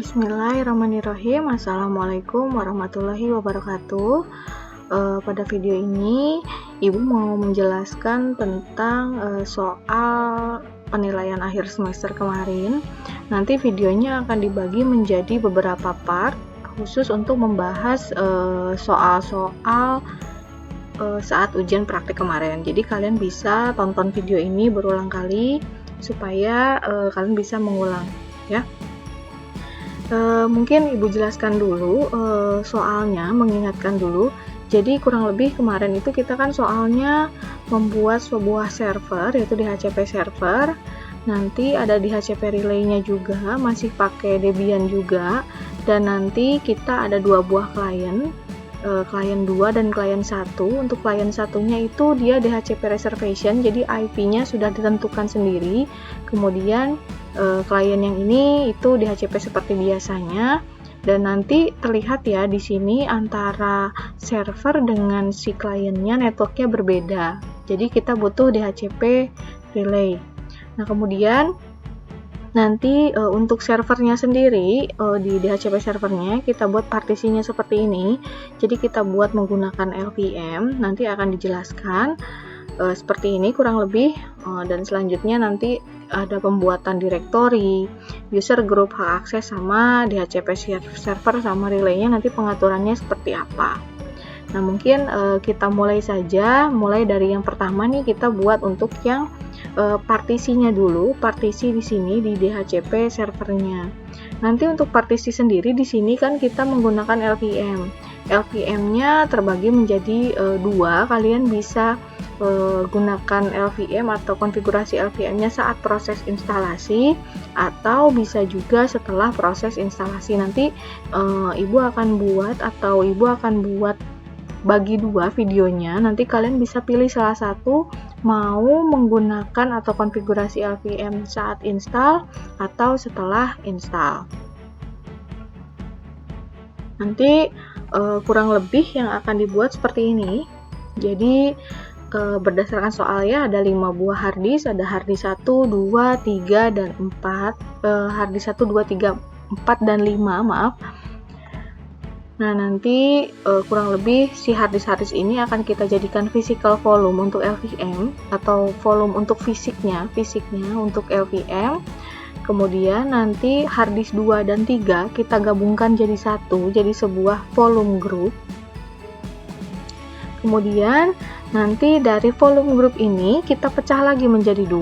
Bismillahirrahmanirrahim. Assalamualaikum warahmatullahi wabarakatuh. Pada video ini Ibu mau menjelaskan tentang soal penilaian akhir semester kemarin. Nanti videonya akan dibagi menjadi beberapa part khusus untuk membahas soal-soal saat ujian praktik kemarin. Jadi kalian bisa tonton video ini berulang kali supaya kalian bisa mengulang ya. Mungkin Ibu jelaskan dulu soalnya, mengingatkan dulu. Jadi kurang lebih kemarin itu kita kan soalnya membuat sebuah server, yaitu DHCP server. Nanti ada DHCP relay-nya juga, masih pakai Debian juga. Dan nanti kita ada dua buah klien, klien 2 dan klien 1. Untuk klien satunya itu dia DHCP reservation, jadi IP-nya sudah ditentukan sendiri. Kemudian klien yang ini itu DHCP seperti biasanya, dan nanti terlihat ya di sini antara server dengan si kliennya networknya berbeda. Jadi kita butuh DHCP relay. Nah kemudian nanti untuk servernya sendiri di DHCP servernya kita buat partisinya seperti ini. Jadi kita buat menggunakan LVM, nanti akan dijelaskan seperti ini kurang lebih, dan selanjutnya nanti ada pembuatan direktori, user group, hak akses, sama DHCP server sama relaynya nanti pengaturannya seperti apa. Nah mungkin kita mulai saja, mulai dari yang pertama nih kita buat untuk yang partisinya dulu, partisi di sini di DHCP servernya. Nanti untuk partisi sendiri di sini kan kita menggunakan LVM. LVM-nya terbagi menjadi dua, kalian bisa gunakan LVM atau konfigurasi LVM-nya saat proses instalasi, atau bisa juga setelah proses instalasi. Nanti Ibu akan buat bagi dua videonya, nanti kalian bisa pilih salah satu, mau menggunakan atau konfigurasi LVM saat install atau setelah install. Nanti kurang lebih yang akan dibuat seperti ini. Jadi berdasarkan soalnya ada 5 buah harddisk, ada harddisk 1, 2, 3, dan 4. Harddisk 1, 2, 3, 4, dan 5, maaf. Nah nanti kurang lebih si harddisk ini akan kita jadikan physical volume untuk LVM, atau volume untuk fisiknya untuk LVM. Kemudian nanti harddisk 2 dan 3 kita gabungkan jadi satu, jadi sebuah volume group. Kemudian nanti dari volume group ini kita pecah lagi menjadi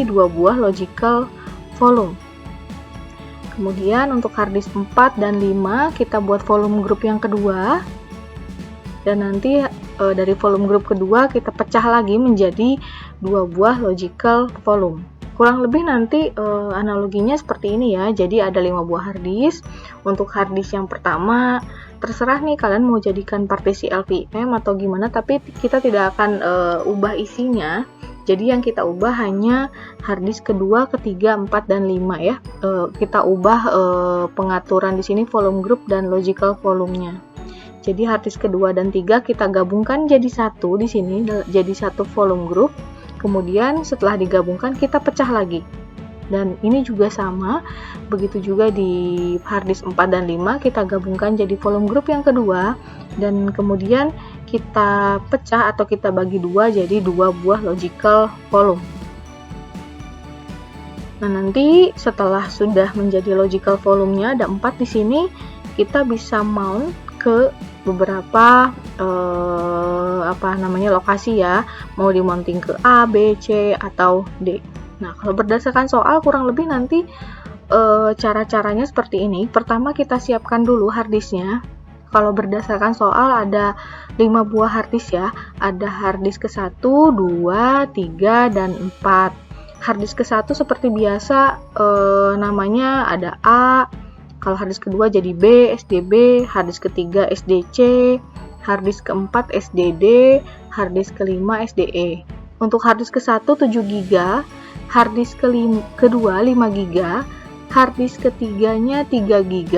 dua buah logical volume. Kemudian untuk harddisk 4 dan 5 kita buat volume group yang kedua, dan nanti dari volume group kedua kita pecah lagi menjadi dua buah logical volume. Kurang lebih nanti analoginya seperti ini ya. Jadi ada 5 buah harddisk. Untuk harddisk yang pertama terserah nih kalian mau jadikan partisi LVM atau gimana, tapi kita tidak akan ubah isinya. Jadi yang kita ubah hanya harddisk kedua, ketiga, 4, dan 5 ya. Kita ubah pengaturan di sini volume group dan logical volumenya. Jadi harddisk kedua dan 3 kita gabungkan jadi satu di sini, jadi satu volume group. Kemudian setelah digabungkan kita pecah lagi. Dan ini juga sama, begitu juga di harddisk 4 dan 5 kita gabungkan jadi volume group yang kedua, dan kemudian kita pecah atau kita bagi dua jadi dua buah logical volume. Nah nanti setelah sudah menjadi logical volumenya ada 4 di sini, kita bisa mount ke beberapa lokasi ya, mau di-mounting ke A, B, C, atau D. Nah kalau berdasarkan soal kurang lebih nanti cara-caranya seperti ini. Pertama kita siapkan dulu harddisknya. Kalau berdasarkan soal ada 5 buah harddisk ya, ada harddisk ke 1, 2, 3, dan 4. Harddisk ke 1 seperti biasa namanya ada A, kalau harddisk kedua jadi B, SDB, harddisk ketiga SDC, harddisk keempat SDD, harddisk kelima SDE. Untuk harddisk ke 1 7 GB, harddisk kedua 5 GB, harddisk ketiganya 3 GB,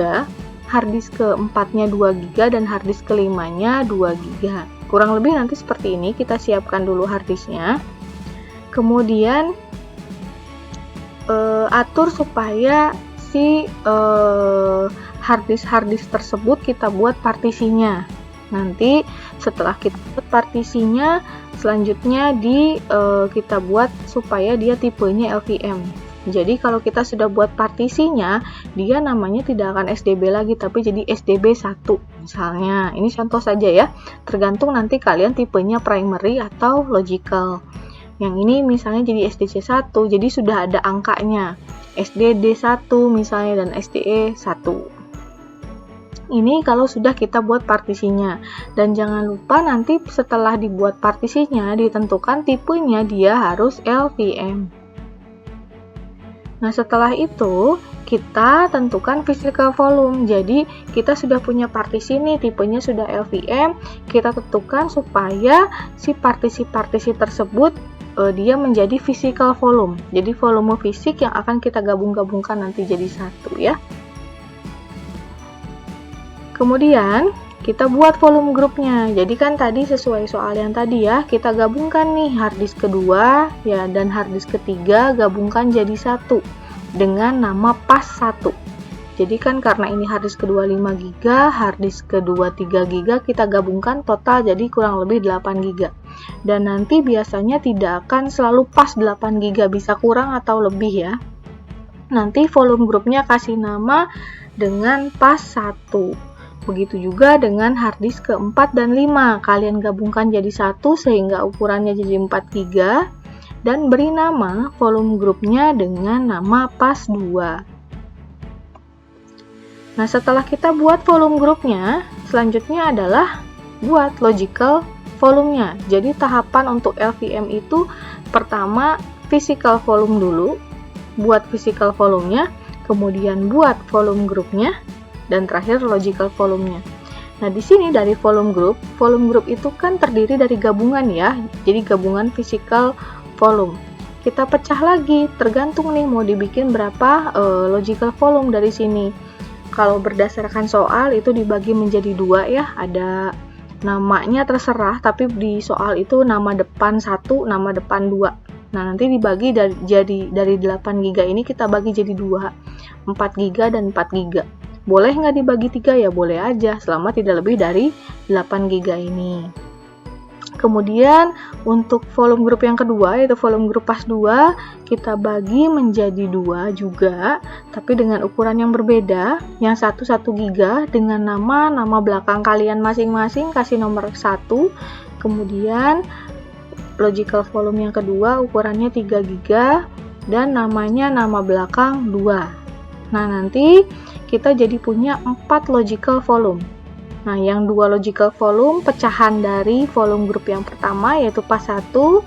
harddisk keempatnya 2 GB, dan harddisk kelimanya 2 GB. Kurang lebih nanti seperti ini, kita siapkan dulu harddisknya. Kemudian atur supaya si harddisk tersebut kita buat partisinya. Nanti setelah kita buat partisinya, selanjutnya kita buat supaya dia tipenya LVM. Jadi kalau kita sudah buat partisinya, dia namanya tidak akan SDB lagi, tapi jadi SDB 1 misalnya. Ini contoh saja ya, tergantung nanti kalian tipenya primary atau logical. Yang ini misalnya jadi SDC 1, jadi sudah ada angkanya, SDD 1 misalnya, dan SDE 1. Ini kalau sudah kita buat partisinya. Dan jangan lupa nanti setelah dibuat partisinya, ditentukan tipenya dia harus LVM. Nah, setelah itu kita tentukan physical volume. Jadi kita sudah punya partisi nih, tipenya sudah LVM, kita tentukan supaya si partisi-partisi tersebut dia menjadi physical volume. Jadi volume fisik yang akan kita gabung-gabungkan nanti jadi satu ya. Kemudian kita buat volume grupnya. Jadi kan tadi sesuai soal yang tadi ya, kita gabungkan nih harddisk kedua ya dan harddisk ketiga, gabungkan jadi satu dengan nama pas 1. Jadi kan karena ini harddisk kedua 5 GB, harddisk kedua 3 GB, kita gabungkan total jadi kurang lebih 8 GB. Dan nanti biasanya tidak akan selalu pas 8 GB, bisa kurang atau lebih ya. Nanti volume grupnya kasih nama dengan pas 1. Begitu juga dengan harddisk keempat dan 5, kalian gabungkan jadi satu sehingga ukurannya jadi 4 GB dan beri nama volume grupnya dengan nama pas 2. Nah, setelah kita buat volume grupnya, selanjutnya adalah buat logical volumenya. Jadi tahapan untuk LVM itu pertama physical volume dulu, buat physical volumenya, kemudian buat volume grupnya, dan terakhir logical volumenya. Nah, di sini dari volume group itu kan terdiri dari gabungan ya, jadi gabungan physical volume. Kita pecah lagi, tergantung nih mau dibikin berapa logical volume dari sini. Kalau berdasarkan soal itu dibagi menjadi 2 ya, ada namanya terserah, tapi di soal itu nama depan 1, nama depan 2. Nah, nanti dibagi dari 8 GB ini kita bagi jadi 2, 4 GB dan 4 GB. Boleh nggak dibagi 3 ya? Boleh aja, selama tidak lebih dari 8 GB ini. Kemudian untuk volume group yang kedua, yaitu volume group pas 2, kita bagi menjadi 2 juga, tapi dengan ukuran yang berbeda. Yang satu 1 GB dengan nama belakang kalian masing-masing, kasih nomor 1. Kemudian logical volume yang kedua ukurannya 3 GB dan namanya nama belakang 2. Nah, nanti kita jadi punya 4 logical volume. Nah, yang 2 logical volume pecahan dari volume group yang pertama yaitu pas 1.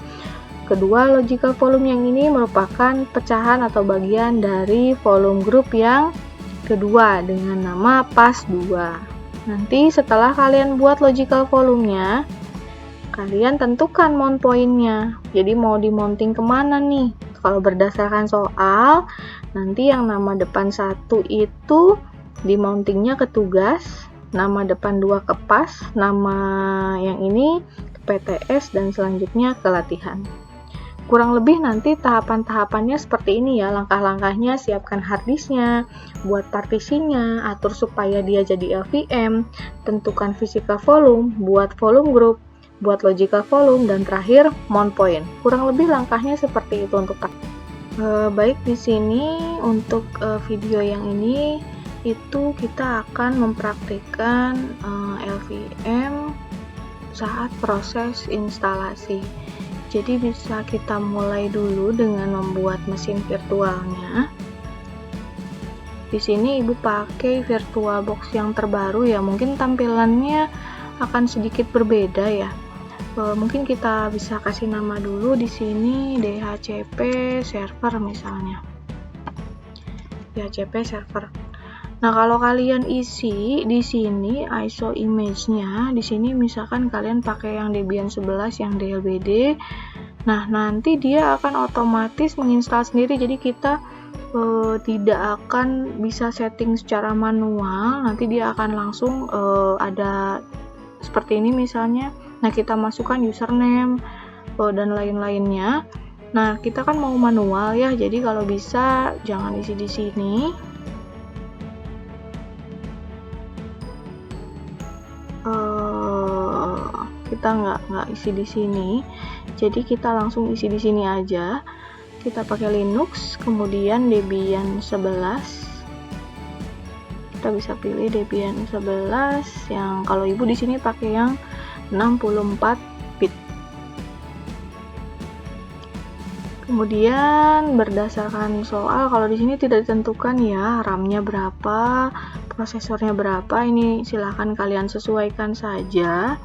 Kedua logical volume yang ini merupakan pecahan atau bagian dari volume group yang kedua dengan nama pas 2. Nanti setelah kalian buat logical volumenya, kalian tentukan mount point-nya. Jadi mau di-mounting kemana nih? Kalau berdasarkan soal, nanti yang nama depan 1 itu di-mountingnya ke tugas, nama depan 2 ke pas, nama yang ini ke PTS, dan selanjutnya ke latihan. Kurang lebih nanti tahapan-tahapannya seperti ini ya, langkah-langkahnya: siapkan harddisknya, buat partisinya, atur supaya dia jadi LVM, tentukan physical volume, buat volume group, buat logical volume, dan terakhir mount point. Kurang lebih langkahnya seperti itu untuk baik, di sini untuk video yang ini itu kita akan mempraktikkan LVM saat proses instalasi. Jadi bisa kita mulai dulu dengan membuat mesin virtualnya. Di sini Ibu pakai VirtualBox yang terbaru ya, mungkin tampilannya akan sedikit berbeda ya. Mungkin kita bisa kasih nama dulu di sini DHCP server misalnya. DHCP server. Nah, kalau kalian isi di sini ISO image-nya, di sini misalkan kalian pakai yang Debian 11 yang DLBD. Nah, nanti dia akan otomatis menginstal sendiri. Jadi kita tidak akan bisa setting secara manual. Nanti dia akan langsung ada seperti ini misalnya. Nah, kita masukkan username dan lain-lainnya. Nah, kita kan mau manual ya, jadi kalau bisa jangan isi di sini. kita nggak isi di sini. Jadi kita langsung isi di sini aja. Kita pakai Linux, kemudian Debian 11. Kita bisa pilih Debian 11 yang kalau ibu di sini pakai yang 64 bit. Kemudian berdasarkan soal, kalau di sini tidak ditentukan ya RAM-nya berapa, prosesornya berapa, ini silahkan kalian sesuaikan saja.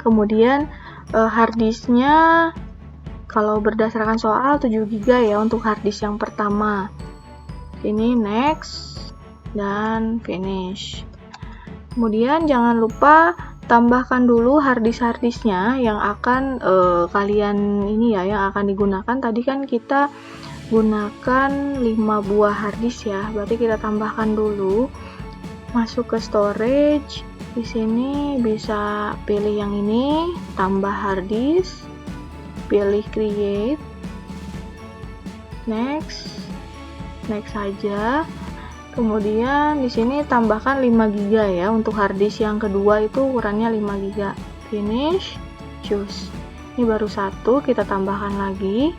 Kemudian harddisknya kalau berdasarkan soal 7 GB ya untuk harddisk yang pertama. Ini next dan finish. Kemudian jangan lupa tambahkan dulu harddisknya yang akan kalian ini ya, yang akan digunakan. Tadi kan kita gunakan 5 buah harddisk ya, berarti kita tambahkan dulu. Masuk ke storage, di sini bisa pilih yang ini, tambah harddisk, pilih create, next saja. Kemudian di sini tambahkan 5 GB ya untuk harddisk yang kedua, itu ukurannya 5 GB. Finish, choose. Ini baru satu, kita tambahkan lagi,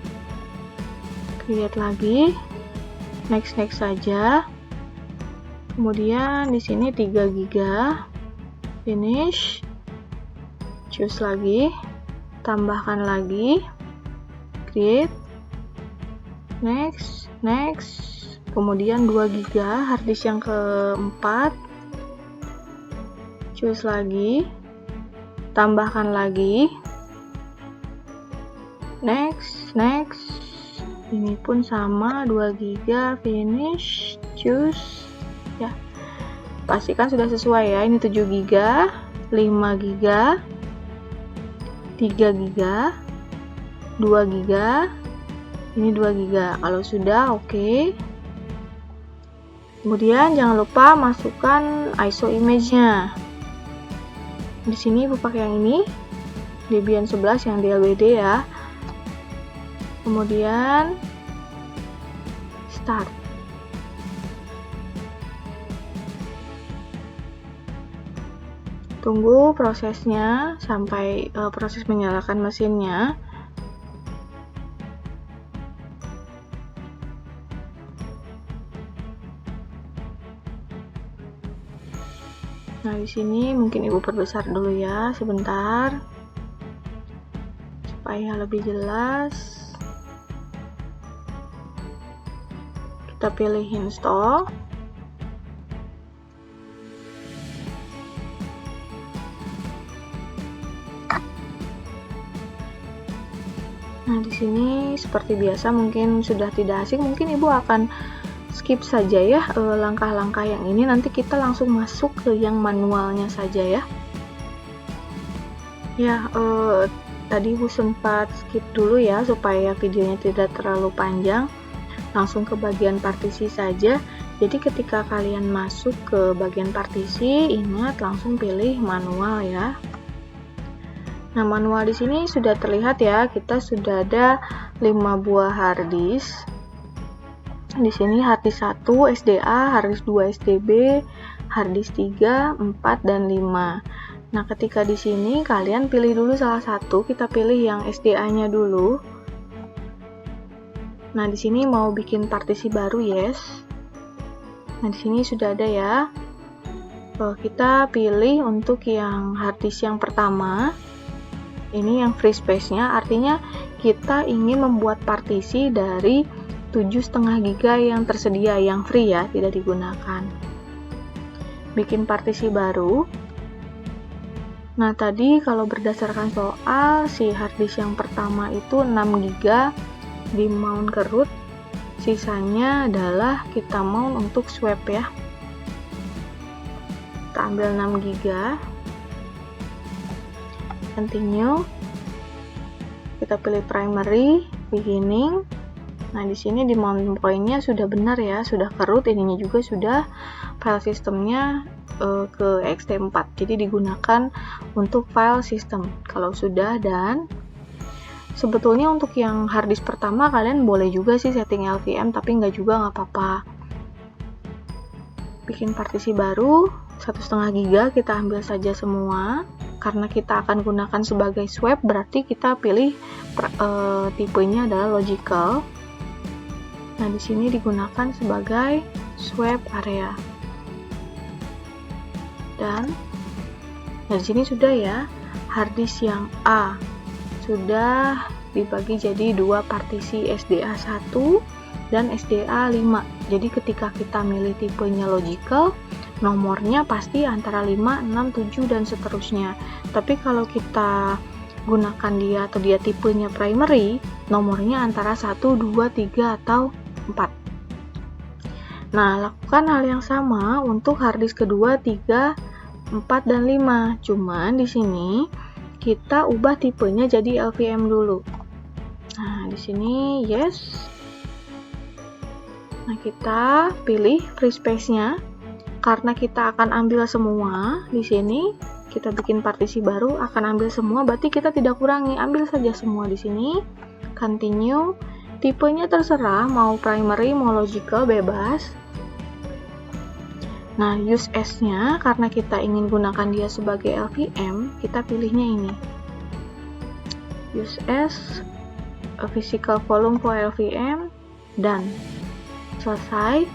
create lagi, next saja. Kemudian di sini 3 GB. Finish, choose lagi, tambahkan lagi, create, next. Kemudian 2 GB harddisk yang keempat, choose lagi, tambahkan lagi, next. Ini pun sama, 2 GB, finish, choose ya. Pastikan sudah sesuai ya. Ini 7 GB, 5 GB, 3 GB, 2 GB, ini 2 GB. Kalau sudah oke. Kemudian jangan lupa masukkan ISO image-nya. Di sini ibu pakai yang ini, Debian 11 yang DLBD ya. Kemudian start. Tunggu prosesnya sampai proses menyalakan mesinnya. Nah, di sini mungkin ibu perbesar dulu ya sebentar supaya lebih jelas. Kita pilih install. Nah, di sini seperti biasa mungkin sudah tidak asing, mungkin ibu akan skip saja ya langkah-langkah yang ini, nanti kita langsung masuk ke yang manualnya saja ya. Tadi ibu sempat skip dulu ya supaya videonya tidak terlalu panjang. Langsung ke bagian partisi saja. Jadi ketika kalian masuk ke bagian partisi, ingat langsung pilih manual ya. Nah, manual di sini sudah terlihat ya, kita sudah ada 5 buah harddisk. Di sini harddisk 1 SDA, harddisk 2 STB, harddisk 3, 4 dan 5. Nah, ketika di sini kalian pilih dulu salah satu, kita pilih yang SDA-nya dulu. Nah, di sini mau bikin partisi baru, yes. Nah, di sini sudah ada ya. Kita pilih untuk yang harddisk yang pertama. Ini yang free space-nya, artinya kita ingin membuat partisi dari 7,5 GB yang tersedia, yang free ya, tidak digunakan. Bikin partisi baru. Nah, tadi kalau berdasarkan soal, si harddisk yang pertama itu 6 GB di mount ke root, sisanya adalah kita mount untuk swap ya. Kita ambil 6 GB, continue, kita pilih primary, beginning. Nah, di sini di mount point-nya sudah benar ya, sudah ke root, ininya juga sudah, file sistemnya ke ext4, jadi digunakan untuk file system kalau sudah. Dan sebetulnya untuk yang harddisk pertama kalian boleh juga sih setting LVM, tapi nggak juga, nggak apa-apa. Bikin partisi baru, 1,5 GB kita ambil saja semua. Karena kita akan gunakan sebagai swap, berarti kita pilih tipenya adalah logical. Nah, di sini digunakan sebagai swap area. Dan di sini sudah ya, harddisk yang A sudah dibagi jadi dua partisi, SDA 1 dan SDA 5. Jadi ketika kita milih tipenya logical, nomornya pasti antara 5, 6, 7 dan seterusnya. Tapi kalau kita gunakan dia atau dia tipenya primary, nomornya antara 1, 2, 3 atau 4. Nah, lakukan hal yang sama untuk harddisk kedua, 3, 4 dan 5. Cuman di sini kita ubah tipenya jadi LVM dulu. Nah, di sini yes. Nah, kita pilih free space-nya. Karena kita akan ambil semua di sini, kita bikin partisi baru, akan ambil semua, berarti kita tidak kurangi, ambil saja semua di sini. Continue. Tipenya terserah, mau primary, mau logical, bebas. Nah, use as-nya, karena kita ingin gunakan dia sebagai LVM, kita pilihnya ini. Use as a physical volume for LVM, dan selesai.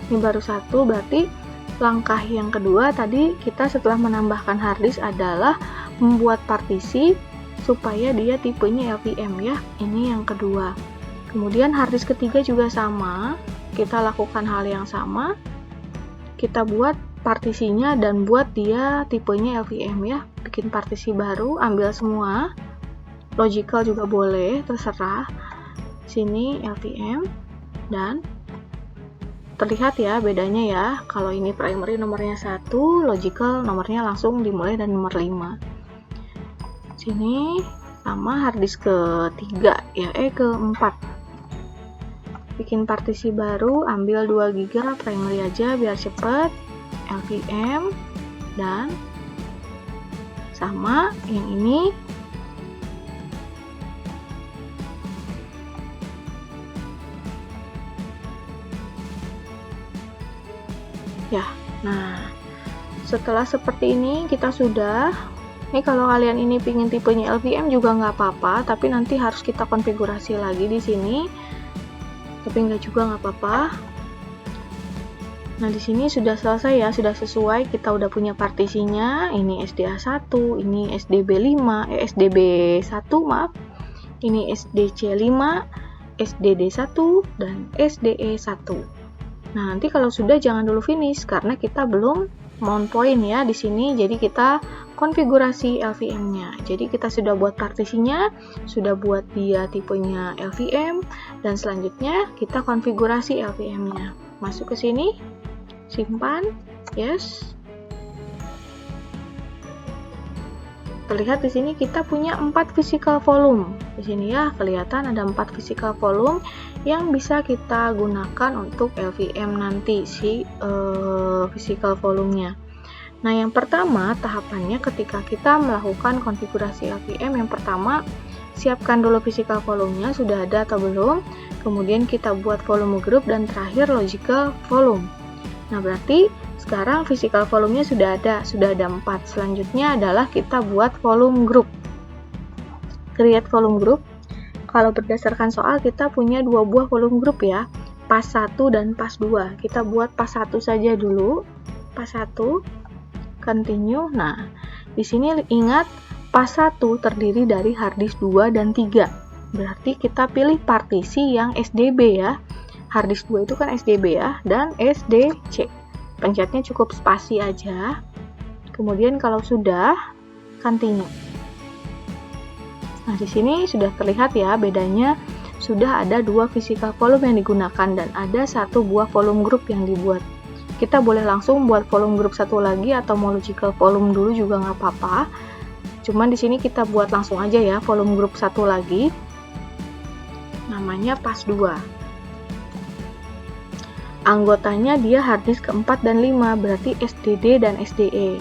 Ini baru satu, berarti langkah yang kedua tadi kita setelah menambahkan harddisk adalah membuat partisi supaya dia tipenya LVM ya. Ini yang kedua. Kemudian harddisk ketiga juga sama. Kita lakukan hal yang sama. Kita buat partisinya dan buat dia tipenya LVM ya. Bikin partisi baru, ambil semua. Logical juga boleh, terserah. Sini LVM dan terlihat ya bedanya ya, kalau ini primary nomornya 1, logical nomornya langsung dimulai dari nomor 5. Sini sama harddisk ketiga ya, keempat. Bikin partisi baru, ambil 2 GB primary aja biar cepet, LVM, dan sama yang ini. Ya, nah setelah seperti ini kita sudah, ini kalau kalian ini pingin tipenya LVM juga nggak apa-apa, tapi nanti harus kita konfigurasi lagi di sini, tapi nggak juga nggak apa-apa. Nah, di sini sudah selesai ya, sudah sesuai, kita udah punya partisinya, ini SDA 1, ini SDB 5, SDB 1 maaf, ini SDC 5, SDD 1, dan SDE 1. Nah, nanti kalau sudah jangan dulu finish karena kita belum mount point ya di sini. Jadi kita konfigurasi LVM-nya. Jadi kita sudah buat partisinya, sudah buat dia tipenya LVM, dan selanjutnya kita konfigurasi LVM-nya. Masuk ke sini, simpan, yes. Terlihat di sini kita punya 4 physical volume. Di sini ya kelihatan ada 4 physical volume yang bisa kita gunakan untuk LVM nanti si physical volumenya. Nah, yang pertama tahapannya ketika kita melakukan konfigurasi LVM, yang pertama siapkan dulu physical volumenya sudah ada atau belum. Kemudian kita buat volume group dan terakhir logical volume. Nah, berarti sekarang physical volumenya sudah ada 4. Selanjutnya adalah kita buat volume group. Create volume group. Kalau berdasarkan soal kita punya 2 buah volume group ya, pas 1 dan pas 2. Kita buat pas 1 saja dulu. Pas 1, continue. Nah, di sini ingat pas 1 terdiri dari harddisk 2 dan 3. Berarti kita pilih partisi yang SDB ya. Harddisk 2 itu kan SDB ya, dan SDC. Pencetnya cukup spasi aja. Kemudian kalau sudah, continue. Nah, di sini sudah terlihat ya bedanya, sudah ada 2 physical volume yang digunakan dan ada 1 buah volume group yang dibuat. Kita boleh langsung buat volume group 1 lagi atau mau logical volume dulu juga nggak apa-apa. Cuman di sini kita buat langsung aja ya volume group 1 lagi. Namanya pas 2. Anggotanya dia harddisk keempat dan 5, berarti SDD dan SDE.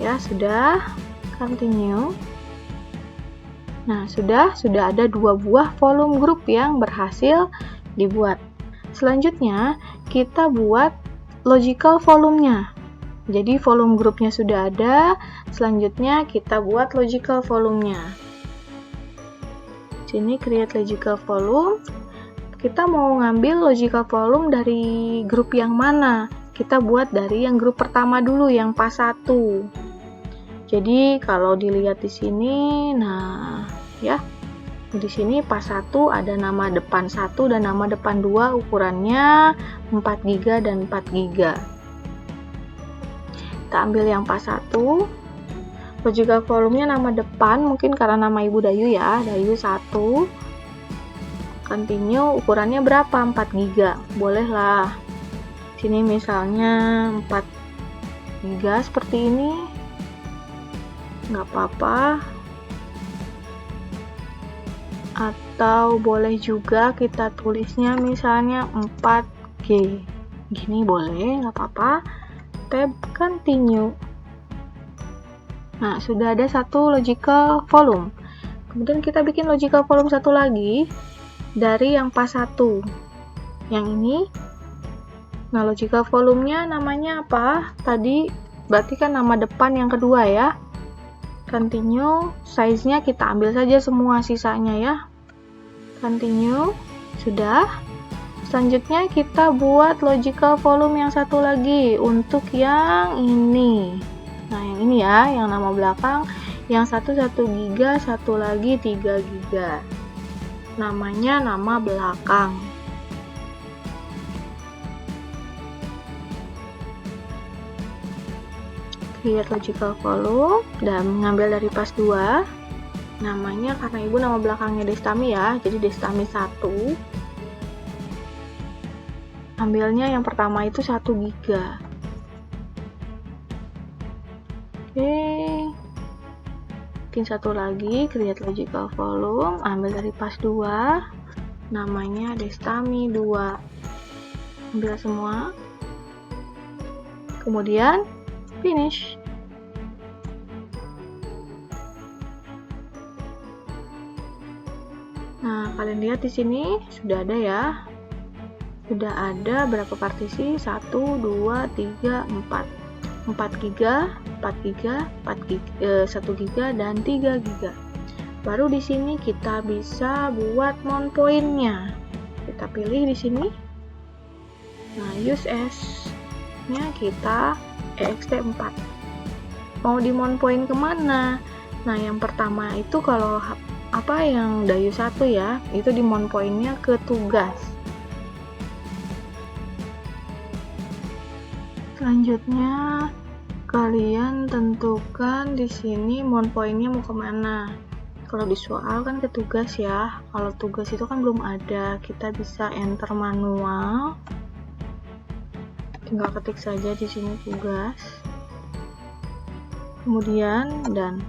Ya, sudah. Continue. Nah, sudah ada 2 buah volume group yang berhasil dibuat. Selanjutnya, kita buat logical volumenya. Jadi volume grupnya sudah ada, selanjutnya kita buat logical volumenya. Sini create logical volume. Kita mau ngambil logical volume dari grup yang mana? Kita buat dari yang grup pertama dulu, yang pas 1. Jadi kalau dilihat di sini, nah ya, di sini pas 1 ada nama depan 1 dan nama depan 2, ukurannya 4 GB dan 4 GB. Kita ambil yang pas 1. Logical volumenya nama depan, mungkin karena nama Ibu Dayu ya, Dayu 1. Continue, ukurannya berapa? 4 GB. Bolehlah. Sini misalnya 4 GB seperti ini. Nggak apa-apa, atau boleh juga kita tulisnya misalnya 4G gini, boleh, nggak apa-apa. Tab continue. Nah, sudah ada satu logical volume. Kemudian kita bikin logical volume satu lagi dari yang pas 1, yang ini. Nah, logical volumenya namanya apa? Tadi berarti kan nama depan yang kedua ya. Continue, size-nya kita ambil saja semua sisanya ya. Continue, sudah. Selanjutnya kita buat logical volume yang satu lagi untuk yang ini. Nah, yang ini ya, yang nama belakang, yang satu 1 GB, satu lagi 3 GB. Namanya nama belakang. Create logical volume dan mengambil dari pas 2. Namanya, karena Ibu nama belakangnya Destami ya, jadi Destami 1. Ambilnya yang pertama itu 1 GB. Oke. Bikin satu lagi, create logical volume, ambil dari pas 2. Namanya Destami 2. Ambil semua. Kemudian finish. Nah, kalian lihat di sini sudah ada ya. Sudah ada berapa partisi? 1, 2, 3, 4. 4 GB, 4 GB, 1 GB dan 3 GB. Baru di sini kita bisa buat mount point-nya. Kita pilih di sini. Nah, use as-nya kita ext4. Mau di mount point kemana? Nah, yang pertama itu kalau yang Dayu 1 ya, itu di mount point-nya ke tugas. Selanjutnya kalian tentukan di sini mount point-nya mau kemana. Kalau di soal kan ke tugas ya. Kalau tugas itu kan belum ada, kita bisa enter manual. Tinggal ketik saja di sini tugas. Kemudian dan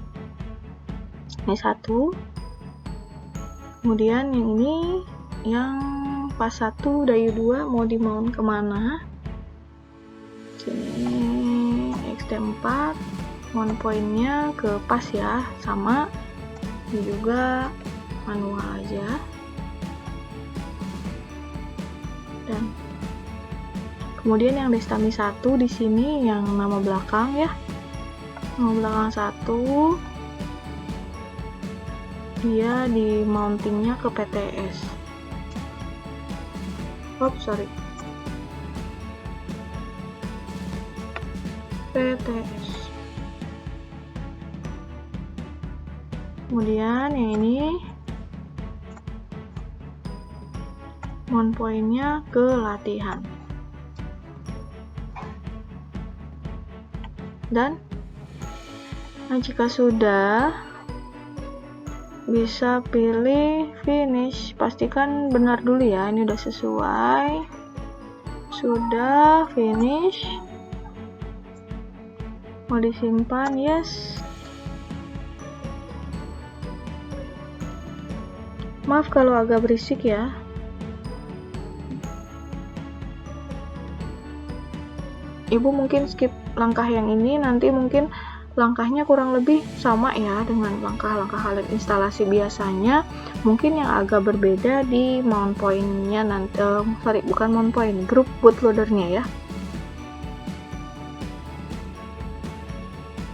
ini 1. Kemudian yang ini yang pas 1 Dayu 2 mau di mount kemana? Sini ext4, mount point-nya ke pas ya, sama. Ini juga manual aja. Dan kemudian yang Destami 1 di sini yang nama belakang ya. Nama belakang 1, dia di mountingnya ke PTS. PTS. Kemudian yang ini mount point-nya ke latihan. Dan jika sudah, bisa pilih finish. Pastikan benar dulu ya, ini udah sesuai. Sudah finish. Mau disimpan, yes. Maaf kalau agak berisik ya. Ibu mungkin skip langkah yang ini, nanti mungkin langkahnya kurang lebih sama ya dengan langkah-langkah kalian instalasi biasanya. Mungkin yang agak berbeda di mount point-nya nanti, bukan mount point, grup bootloader-nya ya.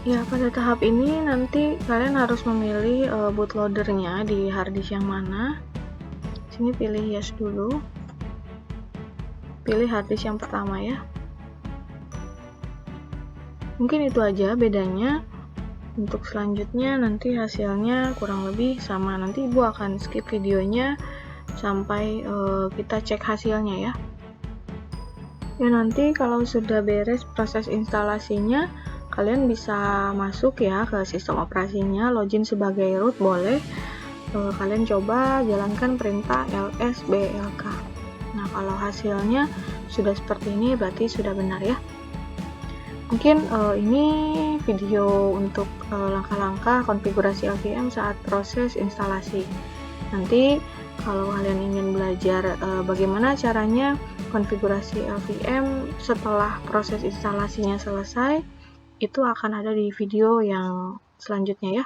Ya, pada tahap ini nanti kalian harus memilih bootloadernya di harddisk yang mana. Sini pilih yes dulu. Pilih harddisk yang pertama ya. Mungkin itu aja bedanya. Untuk selanjutnya nanti hasilnya kurang lebih sama. Nanti Ibu akan skip videonya sampai kita cek hasilnya ya. Ya, nanti kalau sudah beres proses instalasinya, kalian bisa masuk ya ke sistem operasinya, login sebagai root boleh. Kalian coba jalankan perintah lsblk. Nah, kalau hasilnya sudah seperti ini berarti sudah benar ya. Mungkin ini video untuk langkah-langkah konfigurasi LVM saat proses instalasi. Nanti kalau kalian ingin belajar bagaimana caranya konfigurasi LVM setelah proses instalasinya selesai, itu akan ada di video yang selanjutnya ya.